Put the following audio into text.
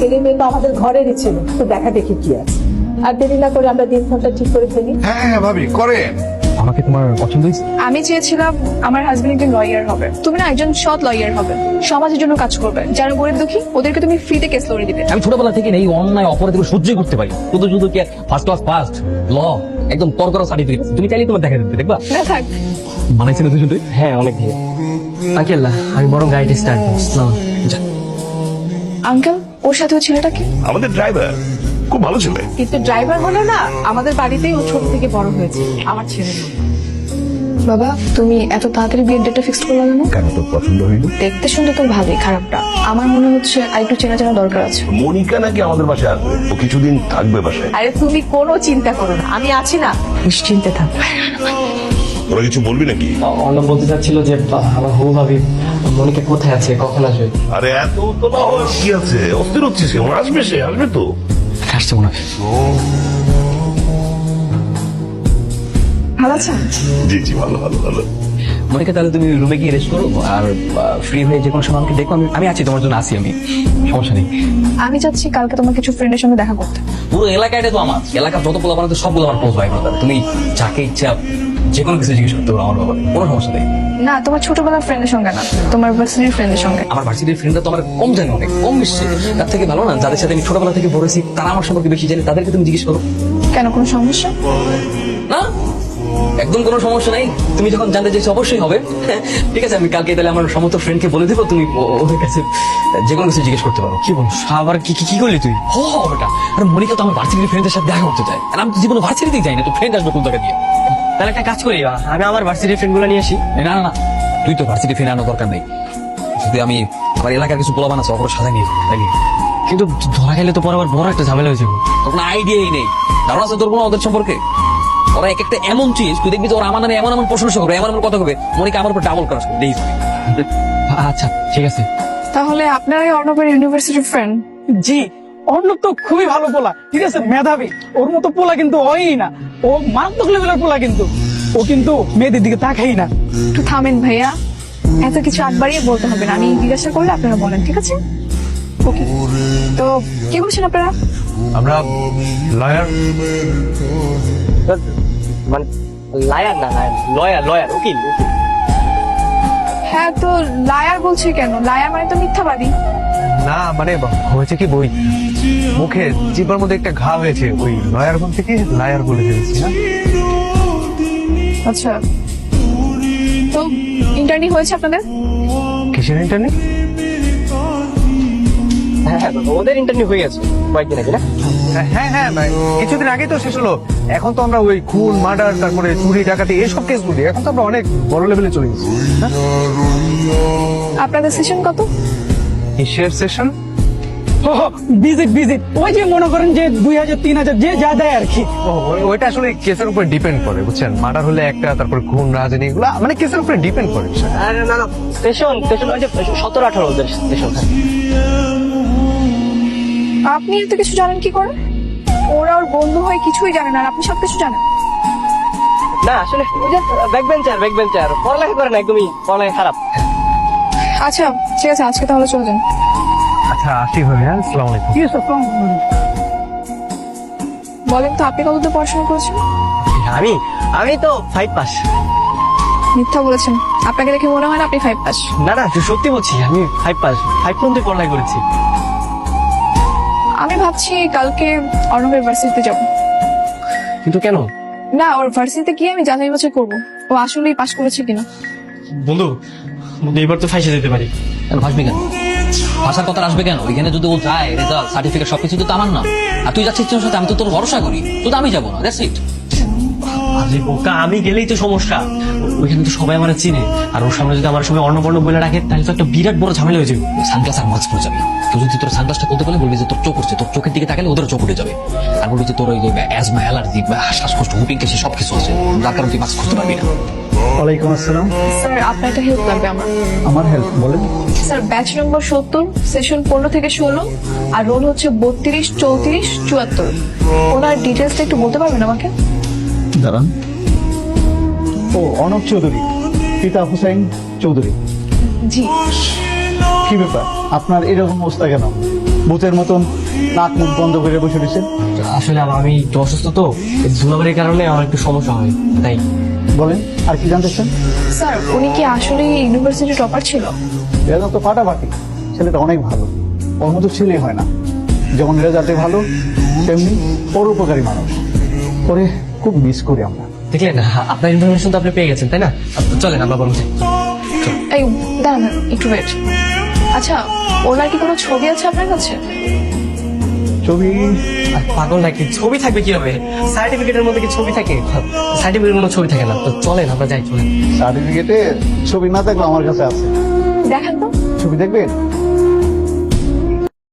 ছেলে মেয়ে তো আমাদের ঘরেরই ছিল, তো দেখা দেখি কি আছে। আর দেরি না করে আমরা দিনক্ষণটা ঠিক করে ফেলি। হ্যাঁ ভাবি করেন। আমাকে তোমার পছন্দ হয়েছে? আমি চেয়েছিলাম আমার হাজবেন্ড একজন লয়ার হবে, তুমি না একজন সৎ লয়ার হবে, সমাজের জন্য কাজ করবে, যারা গরিব দুঃখী ওদেরকে তুমি ফ্রিতে কেস লড়িয়ে দিবে। আমি ছোটবেলা থেকে এই অন্যায় অপরাধ সহ্যই করতে পারি। শুধু শুধু কি ফার্স্ট ক্লাস ফার্স্ট ল একদম করকরা সার্টিফিকেট তুমি চাইলে তোমার দেখা দিতে দেখবা। না থাক, মানাইছে না দুজনই? হ্যাঁ অনেক ভালো। আঙ্কেল আমি বরং গাড়িটা স্টার্ট করছি। আঙ্কেল ওর সাথে ওই ছেলেটা কি? আমাদের ড্রাইভার খুব ভালো ছেলে। কিন্তু ড্রাইভার হলে না, আমাদের বাড়িতেই ও ছোট থেকে বড় হয়েছে, আমার ছেলে না। বাবা তুমি এত তাড়াতাড়ি বিয়ের ডেটটা ফিক্স করলে না? কেন তোর পছন্দ হইল? দেখতে শুনতে তো ভালোই, খারাপটা আমার মনে হচ্ছে আর একটু চেনা জানা দরকার আছে। মনিকা নাকি আমাদের বাসায় আসবে, ও কিছুদিন থাকবে বাসায়। আরে তুমি কোনো চিন্তা করো না, আমি আছি না, নিশ্চিন্তে থাকো। তোরা কিছু বলবি নাকি? অর্ণব বলতে চাচ্ছিল যে আমার হবু ভাবি মনিকা কোথায় আছে, কখন আসবে? আরে এত তো না হওয়ার কি আছে, অস্থির হচ্ছিস কেন? আসবে, সে আসবে তো। আসছে মনে হয়। ভালো আছেন? জি জি ভালো ভালো ভালো। মনিকা তাহলে তুমি রুমে গিয়ে রেস্ট করো, আর ফ্রি হয়ে যে কোনো সময় আমাকে দেখো, আমি আছি তোমার জন্য, আসি আমি, সমস্যা নেই। আমি চাচ্ছি কালকে তোমার কিছু ফ্রেন্ডের সঙ্গে দেখা করতে। পুরো এলাকাটা তো আমার, এলাকার যত পোলা বানাতে সবগুলো আমার ক্লোজ ভাই ব্রাদার। তুমি যাকে ইচ্ছা যে কোনো কিছু জিজ্ঞেস করতে পারো আমার ব্যাপারে, কোনো সমস্যা নেই। না তোমার ছোটবেলার ফ্রেন্ডের সঙ্গে না, তোমার ভার্সিটির ফ্রেন্ডের সঙ্গে। আমার ভার্সিটির ফ্রেন্ডরা তো আমার কম জানে, অনেক কম মিশছে। তার থেকে ভালো না যাদের সাথে আমি ছোটবেলা থেকে বড় হয়েছি, তারা আমার সম্পর্কে বেশি জানে, তাদেরকে তুমি জিজ্ঞেস করো। কেন, কোনো সমস্যা? না একদম কোনো সমস্যা নাই, তুমি যখন জানতে চাইছো অবশ্যই হবে। ঠিক আছে আমি কালকে তাহলে আমার সমস্ত ফ্রেন্ডকে বলে দেবো, তুমি ওদের কাছে যে কোনো কিছু জিজ্ঞেস করতে পারো। কি বল আবার কি কি করলি তুই? ও ওটা আর মনিকা তো আমার ভার্সিটির ফ্রেন্ডের সাথে দেখা করতে চায়, আর আমি তো জীবনে ভার্সিটিতেই যাই না, তো ফ্রেন্ড আসবে কোন জায়গা দিয়ে? তাহলে একটা কাজ করি, আমি আমার ভার্সিটির ফ্রেন্ড গুলো নিয়ে আসি। না না না, তুই তো ভার্সিটি ফ্রেন্ড আনার দরকার নেই, যদি আমি আমার এলাকার কিছু পোলাবান আছে অপর সাজাই নিয়ে তাই। কিন্তু ধরা খেলে তো পরে আবার বড় একটা ঝামেলা হয়ে যাবে। তোর কোনো আইডিয়াই নেই, ধারণা আছে তোর কোনো ওদের সম্পর্কে? ওরা এক একটা এমন চিজ, তুই দেখবি যে ওরা আমার নামে এমন এমন প্রশংসা করবে, এমন এমন কথা হবে, মনিকা আমার উপর ডাবল ক্রাশ করবে। আচ্ছা ঠিক আছে। তাহলে আপনারাই অর্ণবের ইউনিভার্সিটির ফ্রেন্ড? জি, অর্ণব তো খুবই ভালো পোলা, ঠিক আছে, মেধাবী। ওর মতো পোলা কিন্তু হয়ই না, ও মারাত্মক লেভেলের পোলা, কিন্তু ও কিন্তু মেয়েদের দিকে তাকাই না। একটু থামেন ভাইয়া, এত কিছু আগ বাড়িয়ে বলতে হবে না, আমি জিজ্ঞাসা করলে আপনারা বলেন, ঠিক আছে? ওকে, তো কি বলছেন আপনারা? আমরা লয়ার। মানে লায়ার না, লয়ার লয়ার উকিল। হ্যাঁ, তো লায়ার বলছে কেন? লায়ার মানে তো মিথ্যাবাদী। না মানে হয়েছে কি, বই মুখে জিব্বার মধ্যে একটা ঘা হয়েছে, ওই লয়ার কোন থেকে লায়ার বলে ফেলেছি না। আচ্ছা, তো ইন্টারনি হয়েছে আপনাদের? কিসের ইন্টারনেট? হ্যাঁ হ্যাঁ, ওদের ইন্টারভিউ হয়ে গেছে কয়েকদিন আগে না? হ্যাঁ হ্যাঁ ভাই, কিছুদিন আগেই তো শেষ হলো। এখন তো আমরা ওই খুন মার্ডার তারপরে চুরি ডাকাতি এইসব কেস বলি, এখন তো আমরা অনেক বড় লেভেলে চলে গেছি। আপনাদের সেশন কত? কিসের সেশন? ভিজিট ভিজিট, ওই যে মনে করেন যে 2000 3000 যে যা দেয় আর কি। ওইটা আসলে কেসের উপর ডিপেন্ড করে, বুঝছেন। মার্ডার হলে একটা, তারপরে খুন রাজনীতি এগুলো মানে কেসের উপরে ডিপেন্ড করে। আরে না না, স্টেশন স্টেশন ওই যে 17-18 ওদের স্টেশন। আপনি এত কিছু জানেন কি করে? ওরা ওর বন্ধু হয়ে কিছুই জানে না, আর আপনি সবকিছু জানেন। না আসলে ওই যে ব্যাক বেঞ্চার পড়ালেখা করে না, একদমই পড়ালেখা খারাপ। আচ্ছা ঠিক আছে, আজকে তাহলে চলে যান। আচ্ছা আসি ভাই, হ্যাঁ আসসালামু আলাইকুম। কি হয়েছে? বলেন তো, আপনি কতদূর পড়াশোনা করেছেন? আমি আমি তো 5 পাস। মিথ্যা বলেছেন, আপনাকে দেখে মনে হয় না আপনি 5 পাস। না না সত্যি বলছি, আমি 5 পাস, 5 পর্যন্ত পড়ালেখা করেছি। আমি ভাবছি কালকে অর্ণবের ভার্সিটিতে যাব। কিন্তু কেন? না, ওর ভার্সিটিতে গিয়ে আমি যাচাই বাছাই করবো ও আসলেই পাশ করেছে কিনা। বন্ধু এবার তো ফাইসে যেতে পারি। ভাসবি কেন? ভাষার কথা আসবে কেন? ওইখানে যদি ও যায়, রেজাল্ট সার্টিফিকেট সবকিছু তো আমার নাম, আর তুই যাচ্ছিস তোর সাথে, আমি তো তোর ভরসা করি, তো আমি যাবো না, দ্যাটস ইট। আরে বোকা, আমি গেলেই তো সমস্যা। ওইখানে তো সবাই আমার চিনে, আর ওর সামনে যদি আমার সঙ্গে অর্ণবর্ণ বলে রাখে তাহলে তো একটা বিরাট বড় ঝামেলা হয়ে যাবে। সানগ্লাস আর মাস্ক পরে যাবে, তো যদি তোর সানগ্লাসটা খুলতে বলে বলবি যে তোর চোখ উঠছে, তোর চোখের দিকে তাকালে ওদের চোখ উঠে যাবে, আর বলবি যে তোর ওই অ্যাজমা, অ্যালার্জি বা শ্বাসকষ্ট, হুপিং কেসে সবকিছু আছে, যার কারণে তুই মাস্ক খুলতে পারবি না। ওয়ালাইকুম আসসালাম। স্যার আপনার একটা হেল্প লাগবে আমার। আমার হেল্প বলেন। স্যার ব্যাচ নম্বর 70, সেশন 15 থেকে 16, আর রোল হচ্ছে 32, 34, 74। ওনার ডিটেলসটা একটু বলতে পারবেন আমাকে? দাঁড়ান। ও অর্ণব চৌধুরী, পিতা হুসাইন চৌধুরী। জি। কি ব্যাপার, আপনার এরকম অবস্থা কেন? ভূতের মতন নাক মুখ বন্ধ করে বসে রয়েছেন? আসলে আমি একটু অসুস্থ তো, এই ধুলাবাড়ির কারণে আমার একটু সমস্যা হয় তাই। বলেন আর কি জানতে চান? স্যার উনি কি আসলে ইউনিভার্সিটি টপার ছিল? রেজাল্ট তো ফাটাফাটি, ছেলেটা অনেক ভালো, ওর মতো ছেলে হয় না। যেমন রেজাল্টে ভালো তেমনি পরোপকারী মানুষ, ওরে খুব মিস করি আমরা। দেখলেন আপনার ইনফরমেশন তো আপনি পেয়ে গেছেন তাই না? চলেন আমরা বরং যাই। এই দাঁড়ান একটু ওয়েট। আচ্ছা ওনার কি কোনো ছবি আছে আপনার কাছে? ছবি? আর পাগল নাকি, ছবি থাকবে কি হবে? সার্টিফিকেটের মধ্যে কি ছবি থাকে? সার্টিফিকেটের কোনো ছবি থাকে না। তো চলেন আমরা যাই, চলেন। সার্টিফিকেটে ছবি না থাকলে আমার কাছে আছে। দেখেন তো। ছবি দেখবেন?